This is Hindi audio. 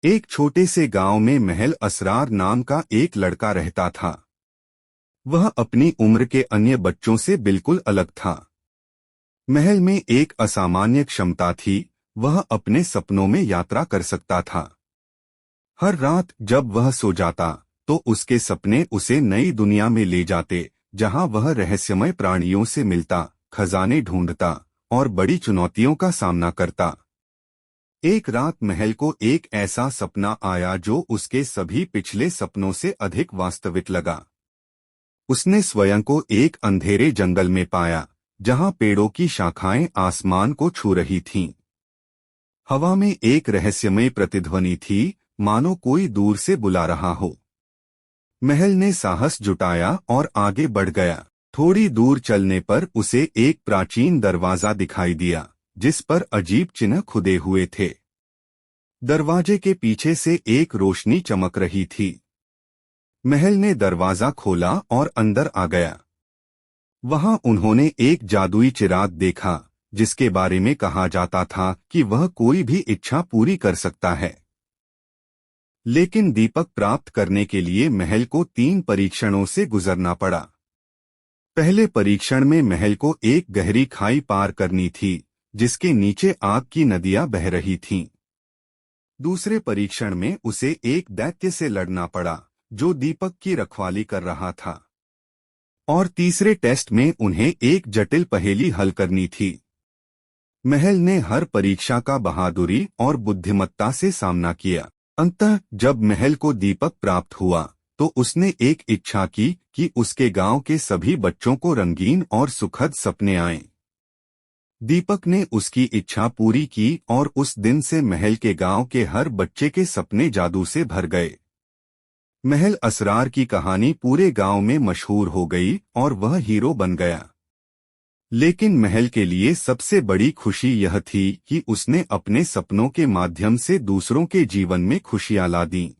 एक छोटे से गांव में महल असरार नाम का एक लड़का रहता था। वह अपनी उम्र के अन्य बच्चों से बिल्कुल अलग था। महल में एक असामान्य क्षमता थी, वह अपने सपनों में यात्रा कर सकता था। हर रात जब वह सो जाता तो उसके सपने उसे नई दुनिया में ले जाते, जहां वह रहस्यमय प्राणियों से मिलता, खजाने ढूंढता और बड़ी चुनौतियों का सामना करता। एक रात महल को एक ऐसा सपना आया जो उसके सभी पिछले सपनों से अधिक वास्तविक लगा। उसने स्वयं को एक अंधेरे जंगल में पाया, जहां पेड़ों की शाखाएं आसमान को छू रही थीं। हवा में एक रहस्यमय प्रतिध्वनि थी, मानो कोई दूर से बुला रहा हो। महल ने साहस जुटाया और आगे बढ़ गया। थोड़ी दूर चलने पर उसे एक प्राचीन दरवाजा दिखाई दिया, जिस पर अजीब चिन्ह खुदे हुए थे। दरवाजे के पीछे से एक रोशनी चमक रही थी। महल ने दरवाजा खोला और अंदर आ गया। वहां उन्होंने एक जादुई चिराग देखा, जिसके बारे में कहा जाता था कि वह कोई भी इच्छा पूरी कर सकता है। लेकिन दीपक प्राप्त करने के लिए महल को 3 परीक्षणों से गुजरना पड़ा। पहले परीक्षण में महल को एक गहरी खाई पार करनी थी, जिसके नीचे आग की नदियां बह रही थीं। दूसरे परीक्षण में उसे एक दैत्य से लड़ना पड़ा, जो दीपक की रखवाली कर रहा था। और तीसरे टेस्ट में उन्हें एक जटिल पहेली हल करनी थी। महल ने हर परीक्षा का बहादुरी और बुद्धिमत्ता से सामना किया। अंततः जब महल को दीपक प्राप्त हुआ तो उसने एक इच्छा की कि उसके गांव के सभी बच्चों को रंगीन और सुखद सपने आएं। दीपक ने उसकी इच्छा पूरी की और उस दिन से महल के गांव के हर बच्चे के सपने जादू से भर गए। महल असरार की कहानी पूरे गांव में मशहूर हो गई और वह हीरो बन गया। लेकिन महल के लिए सबसे बड़ी खुशी यह थी कि उसने अपने सपनों के माध्यम से दूसरों के जीवन में खुशियां ला दी।